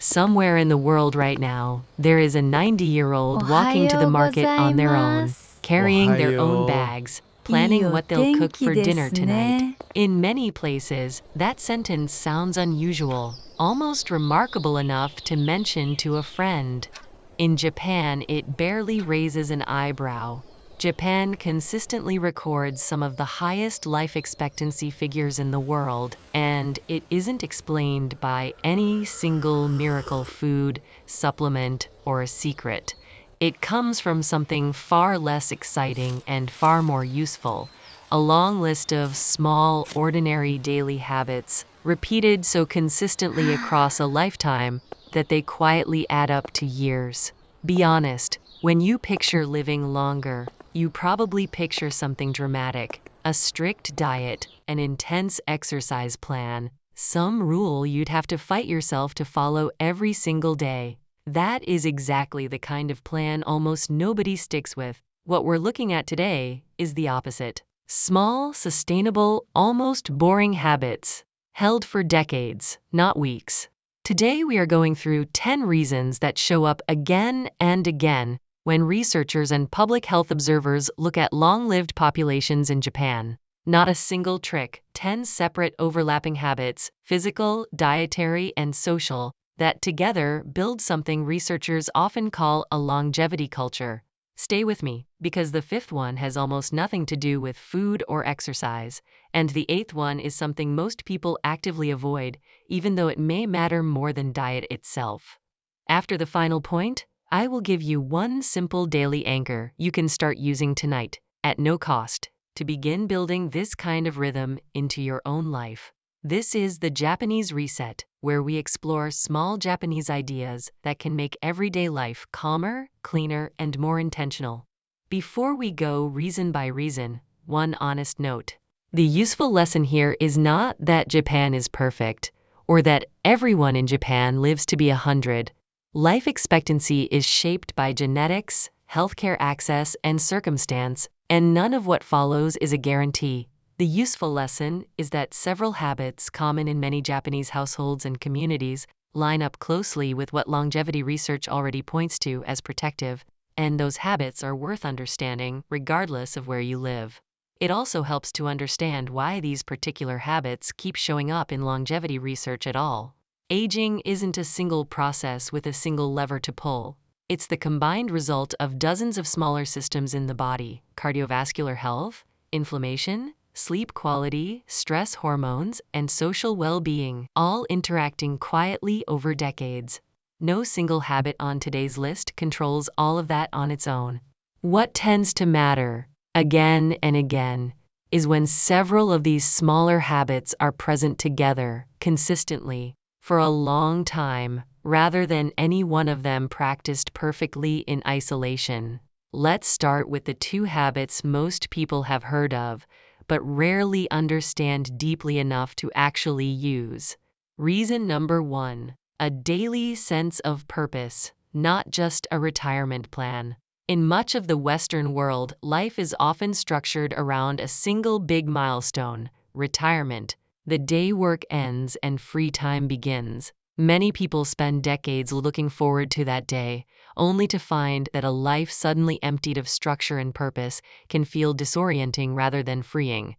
Somewhere in the world right now, there is a 90-year-old walking to the market on their own, carrying their own bags, planning what they'll cook for dinner tonight. In many places, that sentence sounds unusual, almost remarkable enough to mention to a friend. In Japan, it barely raises an eyebrow. Japan consistently records some of the highest life expectancy figures in the world, and it isn't explained by any single miracle food, supplement, or a secret. It comes from something far less exciting and far more useful, a long list of small, ordinary daily habits, repeated so consistently across a lifetime that they quietly add up to years. Be honest, when you picture living longer, you probably picture something dramatic, a strict diet, an intense exercise plan, some rule you'd have to fight yourself to follow every single day. That is exactly the kind of plan almost nobody sticks with. What we're looking at today is the opposite. Small, sustainable, almost boring habits, held for decades, not weeks. Today we are going through 10 reasons that show up again and again when researchers and public health observers look at long-lived populations in Japan. Not a single trick, 10 separate overlapping habits, physical, dietary, and social, that together build something researchers often call a longevity culture. Stay with me, because the fifth one has almost nothing to do with food or exercise, and the eighth one is something most people actively avoid, even though it may matter more than diet itself. After the final point, I will give you one simple daily anchor you can start using tonight, at no cost, to begin building this kind of rhythm into your own life. This is the Japanese Reset, where we explore small Japanese ideas that can make everyday life calmer, cleaner, and more intentional. Before we go reason by reason, one honest note. The useful lesson here is not that Japan is perfect, or that everyone in Japan lives to be 100. Life expectancy is shaped by genetics, healthcare access, and circumstance, and none of what follows is a guarantee. The useful lesson is that several habits common in many Japanese households and communities line up closely with what longevity research already points to as protective, and those habits are worth understanding regardless of where you live. It also helps to understand why these particular habits keep showing up in longevity research at all. Aging isn't a single process with a single lever to pull. It's the combined result of dozens of smaller systems in the body: cardiovascular health, inflammation, sleep quality, stress hormones, and social well-being, all interacting quietly over decades. No single habit on today's list controls all of that on its own. What tends to matter, again and again, is when several of these smaller habits are present together, consistently, for a long time, rather than any one of them practiced perfectly in isolation. Let's start with the two habits most people have heard of, but rarely understand deeply enough to actually use. Reason number 1, a daily sense of purpose, not just a retirement plan. In much of the Western world, life is often structured around a single big milestone: retirement, the day work ends and free time begins. Many people spend decades looking forward to that day, only to find that a life suddenly emptied of structure and purpose can feel disorienting rather than freeing.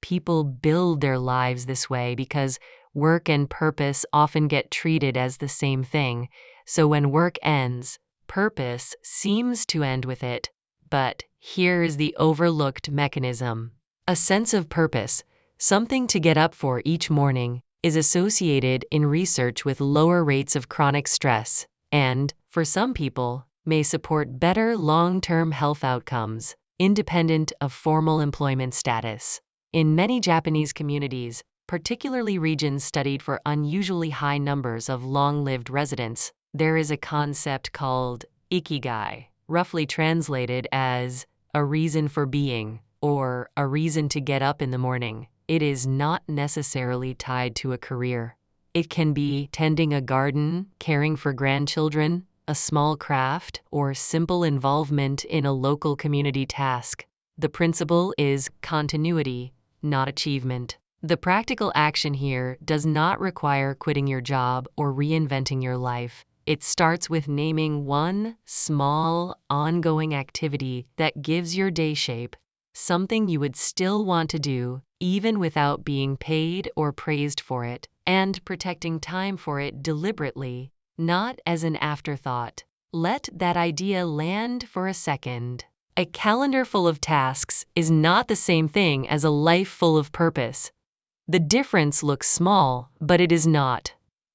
People build their lives this way because work and purpose often get treated as the same thing, so when work ends, purpose seems to end with it. But here's the overlooked mechanism. A sense of purpose, something to get up for each morning, is associated in research with lower rates of chronic stress and, for some people, may support better long-term health outcomes, independent of formal employment status. In many Japanese communities, particularly regions studied for unusually high numbers of long-lived residents, there is a concept called Ikigai, roughly translated as a reason for being, or a reason to get up in the morning. It is not necessarily tied to a career. It can be tending a garden, caring for grandchildren, a small craft, or simple involvement in a local community task. The principle is continuity, not achievement. The practical action here does not require quitting your job or reinventing your life. It starts with naming one small, ongoing activity that gives your day shape, something you would still want to do, even without being paid or praised for it, and protecting time for it deliberately, not as an afterthought. Let that idea land for a second. A calendar full of tasks is not the same thing as a life full of purpose. The difference looks small, but it is not.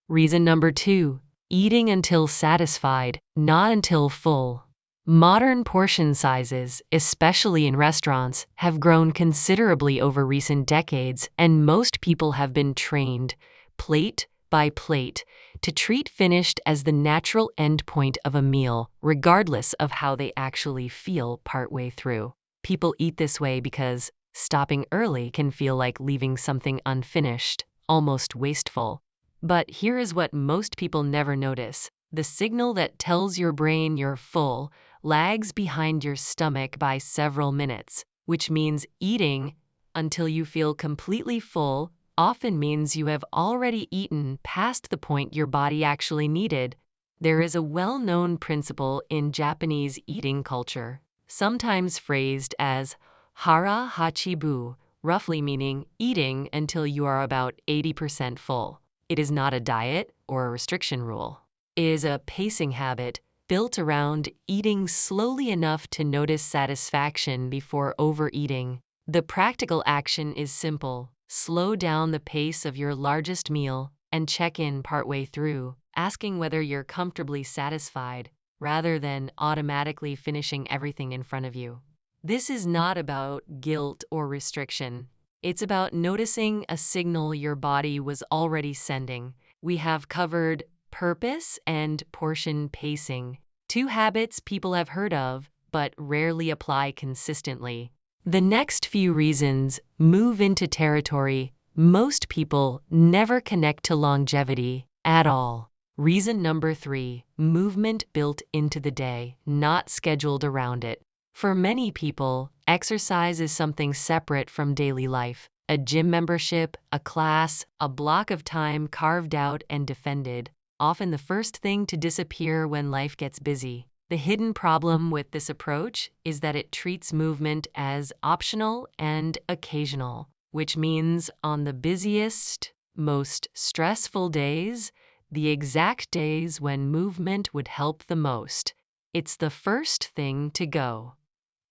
Reason number 2, eating until satisfied, not until full. Modern portion sizes, especially in restaurants, have grown considerably over recent decades, and most people have been trained, plate by plate, to treat finished as the natural endpoint of a meal, regardless of how they actually feel partway through. People eat this way because stopping early can feel like leaving something unfinished, almost wasteful. But here is what most people never notice. The signal that tells your brain you're full lags behind your stomach by several minutes, which means eating until you feel completely full often means you have already eaten past the point your body actually needed. There is a well-known principle in Japanese eating culture, sometimes phrased as Hara Hachi, roughly meaning eating until you are about 80% full. It is not a diet or a restriction rule. It is a pacing habit built around eating slowly enough to notice satisfaction before overeating. The practical action is simple. Slow down the pace of your largest meal and check in partway through, asking whether you're comfortably satisfied rather than automatically finishing everything in front of you. This is not about guilt or restriction. It's about noticing a signal your body was already sending. We have covered purpose and portion pacing, 2 habits people have heard of but rarely apply consistently. The next few reasons move into territory most people never connect to longevity at all. Reason number 3, movement built into the day, not scheduled around it. For many people, exercise is something separate from daily life. A gym membership, a class, a block of time carved out and defended, often the first thing to disappear when life gets busy. The hidden problem with this approach is that it treats movement as optional and occasional, which means on the busiest, most stressful days, the exact days when movement would help the most, it's the first thing to go.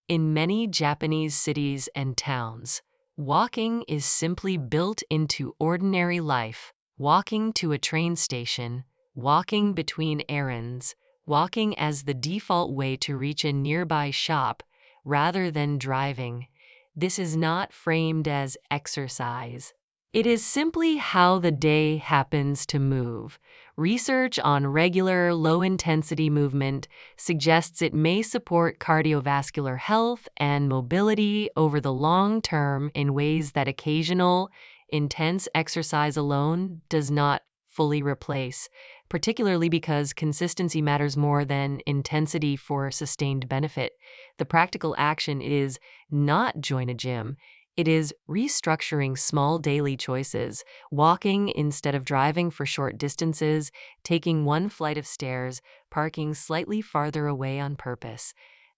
In many Japanese cities and towns, walking is simply built into ordinary life. Walking to a train station, walking between errands, walking as the default way to reach a nearby shop rather than driving. This is not framed as exercise. It is simply how the day happens to move. Research on regular, low-intensity movement suggests it may support cardiovascular health and mobility over the long term in ways that occasional, intense exercise alone does not fully replace, particularly because consistency matters more than intensity for sustained benefit. The practical action is not join a gym. It is restructuring small daily choices, walking instead of driving for short distances, taking one flight of stairs, parking slightly farther away on purpose.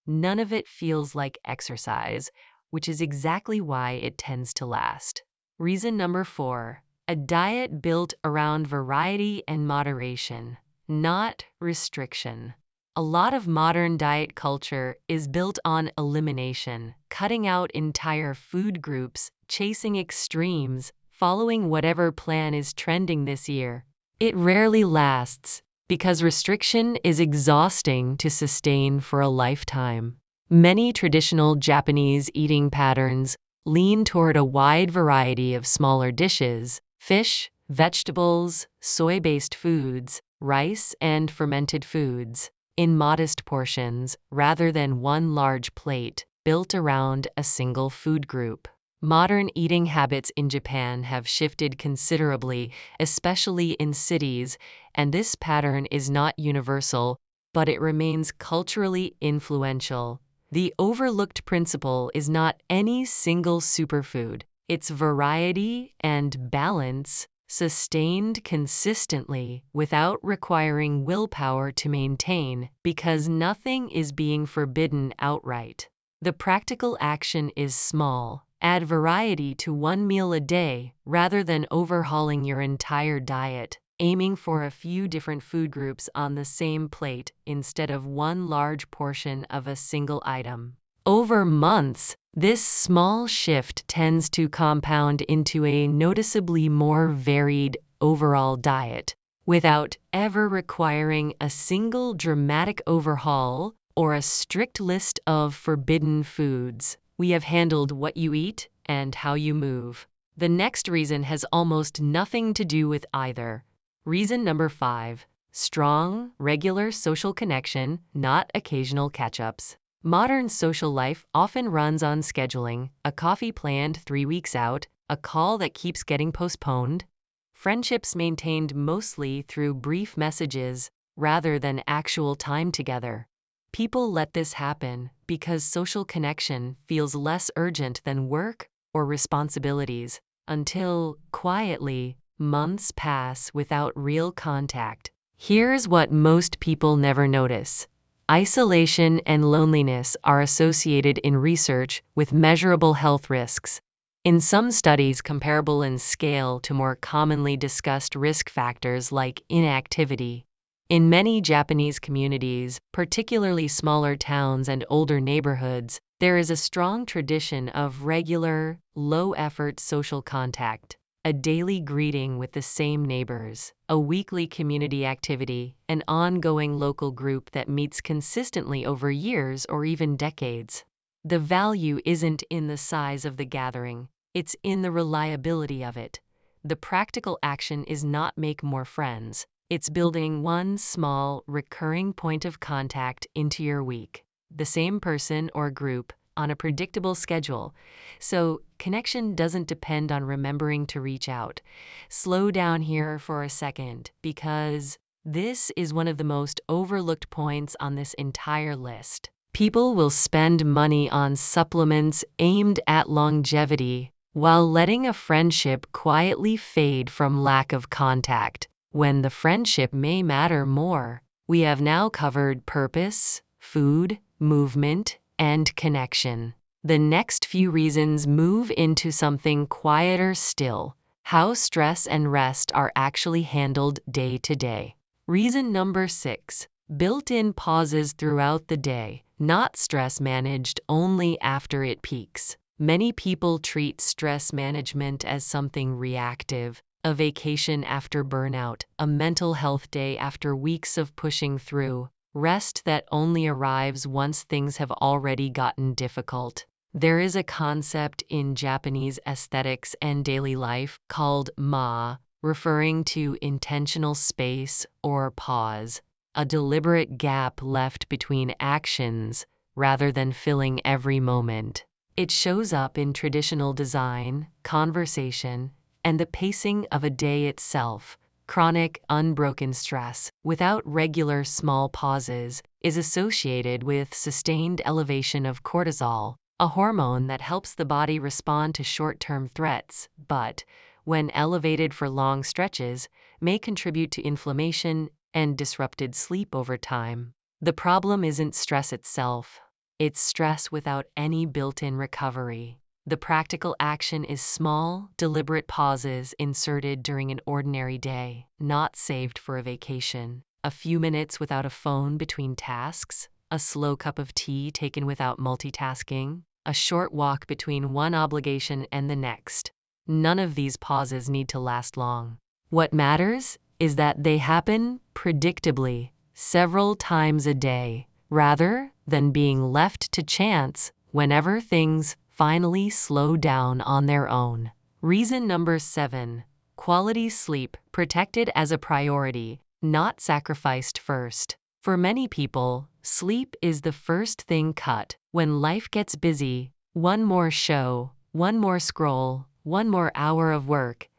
None of it feels like exercise, which is exactly why it tends to last. Reason number 4, a diet built around variety and moderation, not restriction. A lot of modern diet culture is built on elimination, cutting out entire food groups, chasing extremes, following whatever plan is trending this year. It rarely lasts because restriction is exhausting to sustain for a lifetime. Many traditional Japanese eating patterns lean toward a wide variety of smaller dishes, fish, vegetables, soy-based foods, rice, and fermented foods, in modest portions rather than one large plate built around a single food group. Modern eating habits in Japan have shifted considerably, especially in cities, and this pattern is not universal, but it remains culturally influential. The overlooked principle is not any single superfood. It's variety and balance sustained consistently without requiring willpower to maintain, because nothing is being forbidden outright. The practical action is small. Add variety to one meal a day rather than overhauling your entire diet, aiming for a few different food groups on the same plate instead of one large portion of a single item. Over months, this small shift tends to compound into a noticeably more varied overall diet, without ever requiring a single dramatic overhaul or a strict list of forbidden foods. We have handled what you eat and how you move. The next reason has almost nothing to do with either. Reason number 5. Strong, regular social connection, not occasional catch-ups. Modern social life often runs on scheduling, a coffee planned 3 weeks out, a call that keeps getting postponed. Friendships maintained mostly through brief messages rather than actual time together. People let this happen because social connection feels less urgent than work or responsibilities, until, quietly, months pass without real contact. Here's what most people never notice. Isolation and loneliness are associated in research with measurable health risks. In some studies comparable in scale to more commonly discussed risk factors like inactivity. In many Japanese communities, particularly smaller towns and older neighborhoods, there is a strong tradition of regular, low-effort social contact. A daily greeting with the same neighbors, a weekly community activity, an ongoing local group that meets consistently over years or even decades. The value isn't in the size of the gathering, it's in the reliability of it. The practical action is not make more friends, it's building one small, recurring point of contact into your week. The same person or group, on a predictable schedule. So, connection doesn't depend on remembering to reach out. Slow down here for a second, because this is one of the most overlooked points on this entire list. People will spend money on supplements aimed at longevity, while letting a friendship quietly fade from lack of contact, when the friendship may matter more. We have now covered purpose, food, movement, and connection. The next few reasons move into something quieter still: how stress and rest are actually handled day to day. Reason number 6. Built-in pauses throughout the day, not stress managed only after it peaks. Many people treat stress management as something reactive, a vacation after burnout, a mental health day after weeks of pushing through. Rest that only arrives once things have already gotten difficult. There is a concept in Japanese aesthetics and daily life called ma, referring to intentional space or pause, a deliberate gap left between actions rather than filling every moment. It shows up in traditional design, conversation, and the pacing of a day itself. Chronic, unbroken stress, without regular small pauses, is associated with sustained elevation of cortisol, a hormone that helps the body respond to short-term threats, but, when elevated for long stretches, may contribute to inflammation and disrupted sleep over time. The problem isn't stress itself, it's stress without any built-in recovery. The practical action is small, deliberate pauses inserted during an ordinary day, not saved for a vacation. A few minutes without a phone between tasks, a slow cup of tea taken without multitasking, a short walk between one obligation and the next. None of these pauses need to last long. What matters is that they happen predictably, several times a day, rather than being left to chance whenever things finally slow down on their own. Reason number 7. Quality sleep protected as a priority, not sacrificed first. For many people, sleep is the first thing cut. When life gets busy, one more show, one more scroll, one more hour of work,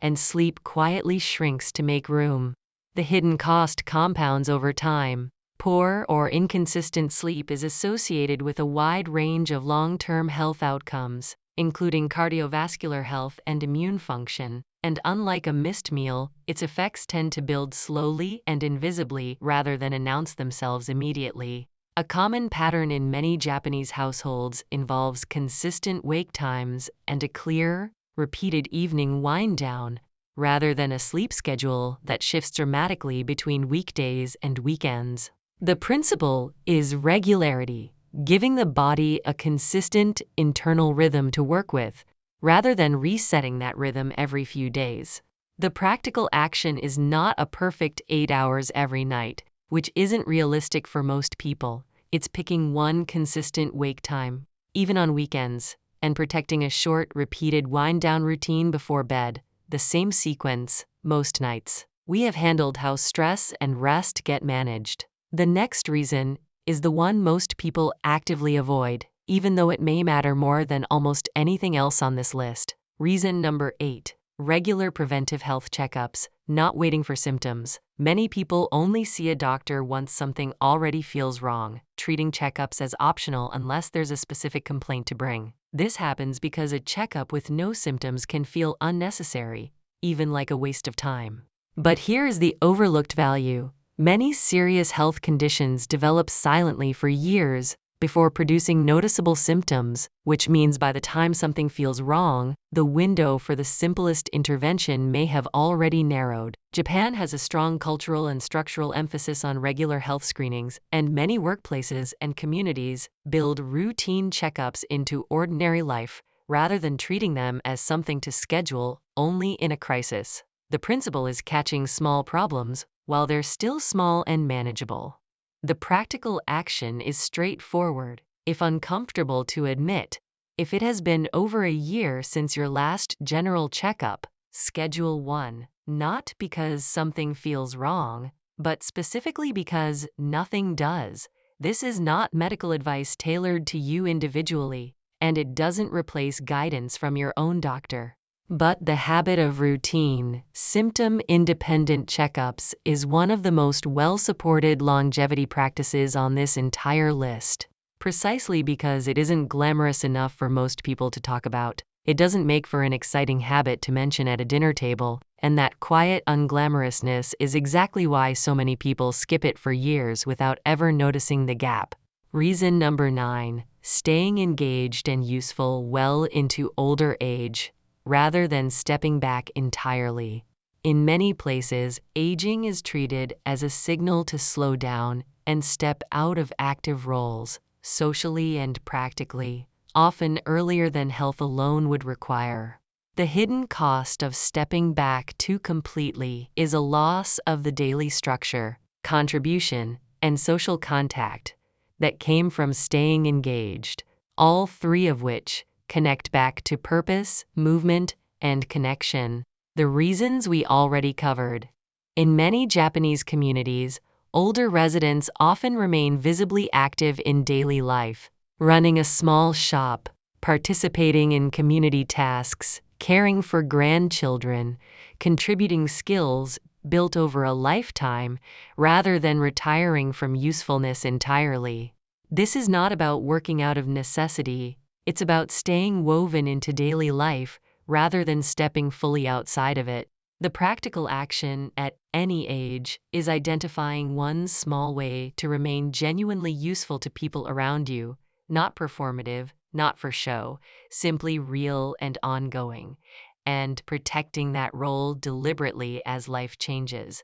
and sleep quietly shrinks to make room. The hidden cost compounds over time. Poor or inconsistent sleep is associated with a wide range of long-term health outcomes. including cardiovascular health and immune function, and unlike a missed meal, its effects tend to build slowly and invisibly rather than announce themselves immediately. A common pattern in many Japanese households involves consistent wake times and a clear, repeated evening wind down, rather than a sleep schedule that shifts dramatically between weekdays and weekends. The principle is regularity, giving the body a consistent internal rhythm to work with, rather than resetting that rhythm every few days. The practical action is not a perfect 8 hours every night, which isn't realistic for most people. It's picking one consistent wake time, even on weekends, and protecting a short, repeated wind-down routine before bed, the same sequence, most nights. We have handled how stress and rest get managed. The next reason is the one most people actively avoid, even though it may matter more than almost anything else on this list. Reason number 8. Regular preventive health checkups, not waiting for symptoms. Many people only see a doctor once something already feels wrong, treating checkups as optional unless there's a specific complaint to bring. This happens because a checkup with no symptoms can feel unnecessary, even like a waste of time. But here is the overlooked value. Many serious health conditions develop silently for years before producing noticeable symptoms, which means by the time something feels wrong, the window for the simplest intervention may have already narrowed. Japan has a strong cultural and structural emphasis on regular health screenings, and many workplaces and communities build routine checkups into ordinary life rather than treating them as something to schedule only in a crisis. The principle is catching small problems while they're still small and manageable. The practical action is straightforward, if uncomfortable to admit. If it has been over a year since your last general checkup, schedule one, not because something feels wrong, but specifically because nothing does. This is not medical advice tailored to you individually, and it doesn't replace guidance from your own doctor. But the habit of routine, symptom-independent checkups is one of the most well-supported longevity practices on this entire list. Precisely because it isn't glamorous enough for most people to talk about, it doesn't make for an exciting habit to mention at a dinner table, and that quiet unglamorousness is exactly why so many people skip it for years without ever noticing the gap. Reason number 9, staying engaged and useful well into older age, rather than stepping back entirely. In many places, aging is treated as a signal to slow down and step out of active roles, socially and practically, often earlier than health alone would require. The hidden cost of stepping back too completely is a loss of the daily structure, contribution, and social contact that came from staying engaged, all three of which connect back to purpose, movement, and connection, the reasons we already covered. In many Japanese communities, older residents often remain visibly active in daily life, running a small shop, participating in community tasks, caring for grandchildren, contributing skills built over a lifetime, rather than retiring from usefulness entirely. This is not about working out of necessity. It's about staying woven into daily life rather than stepping fully outside of it. The practical action at any age is identifying one small way to remain genuinely useful to people around you, not performative, not for show, simply real and ongoing, and protecting that role deliberately as life changes.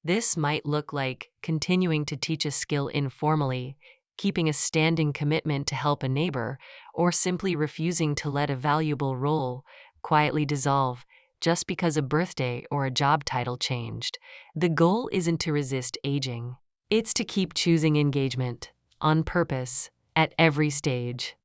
This might look like continuing to teach a skill informally, keeping a standing commitment to help a neighbor, or simply refusing to let a valuable role quietly dissolve just because a birthday or a job title changed. The goal isn't to resist aging. It's to keep choosing engagement, on purpose, at every stage.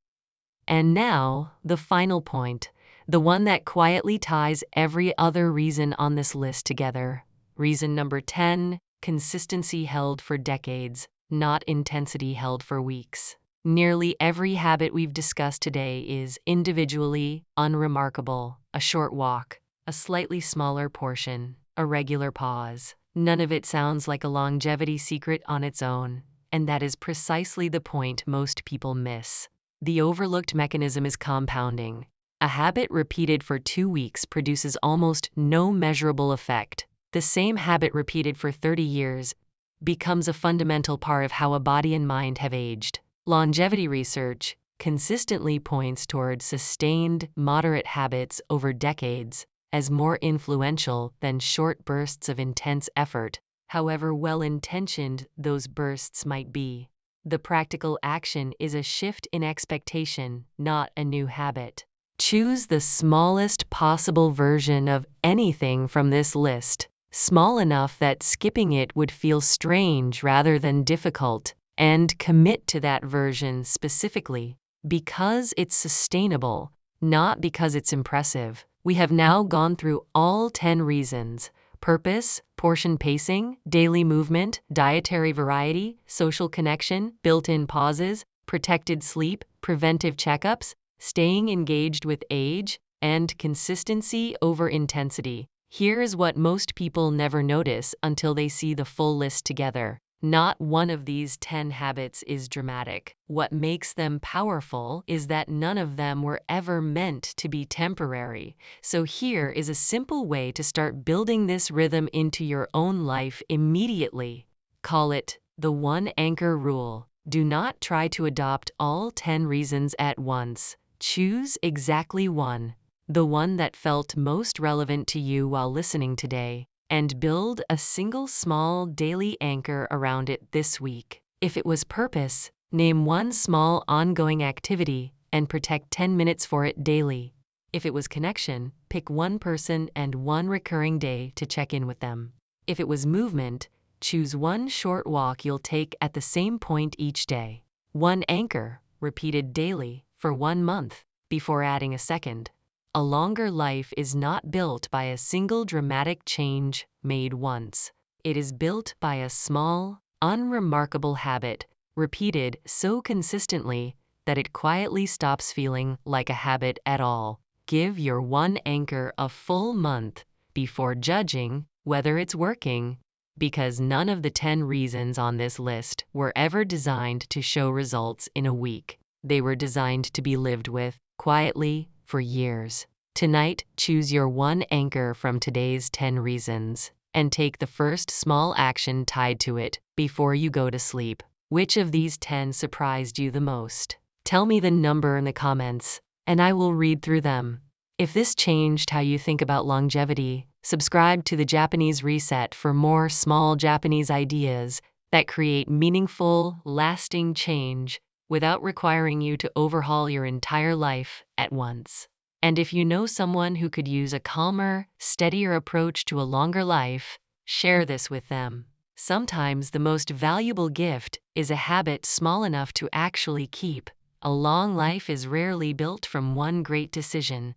And now, the final point, the one that quietly ties every other reason on this list together. Reason number 10, consistency held for decades, not intensity held for weeks. Nearly every habit we've discussed today is individually unremarkable. A short walk, a slightly smaller portion, a regular pause. None of it sounds like a longevity secret on its own, and that is precisely the point most people miss. The overlooked mechanism is compounding. A habit repeated for 2 weeks produces almost no measurable effect. The same habit repeated for 30 years becomes a fundamental part of how a body and mind have aged. Longevity research consistently points toward sustained, moderate habits over decades as more influential than short bursts of intense effort, however well-intentioned those bursts might be. The practical action is a shift in expectation, not a new habit. Choose the smallest possible version of anything from this list, small enough that skipping it would feel strange rather than difficult, and commit to that version specifically because it's sustainable, not because it's impressive. We have now gone through all 10 reasons: purpose, portion pacing, daily movement, dietary variety, social connection, built-in pauses, protected sleep, preventive checkups, staying engaged with age, and consistency over intensity. Here is what most people never notice until they see the full list together. Not one of these 10 habits is dramatic. What makes them powerful is that none of them were ever meant to be temporary. So here is a simple way to start building this rhythm into your own life immediately. Call it the one anchor rule. Do not try to adopt all 10 reasons at once. Choose exactly one, the one that felt most relevant to you while listening today, and build a single small daily anchor around it this week. If it was purpose, name one small ongoing activity and protect 10 minutes for it daily. If it was connection, pick one person and one recurring day to check in with them. If it was movement, choose one short walk you'll take at the same point each day. One anchor, repeated daily, for 1 month, before adding a second. A longer life is not built by a single dramatic change made once. It is built by a small, unremarkable habit, repeated so consistently that it quietly stops feeling like a habit at all. Give your one anchor a full month before judging whether it's working, because none of the 10 reasons on this list were ever designed to show results in a week. They were designed to be lived with, quietly, for years. Tonight, choose your one anchor from today's 10 reasons, and take the first small action tied to it before you go to sleep. Which of these 10 surprised you the most? Tell me the number in the comments, and I will read through them. If this changed how you think about longevity, subscribe to the Japanese Reset for more small Japanese ideas that create meaningful, lasting change without requiring you to overhaul your entire life at once. And if you know someone who could use a calmer, steadier approach to a longer life, share this with them. Sometimes the most valuable gift is a habit small enough to actually keep. A long life is rarely built from one great decision.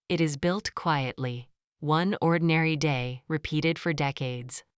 It is built quietly, one ordinary day repeated for decades.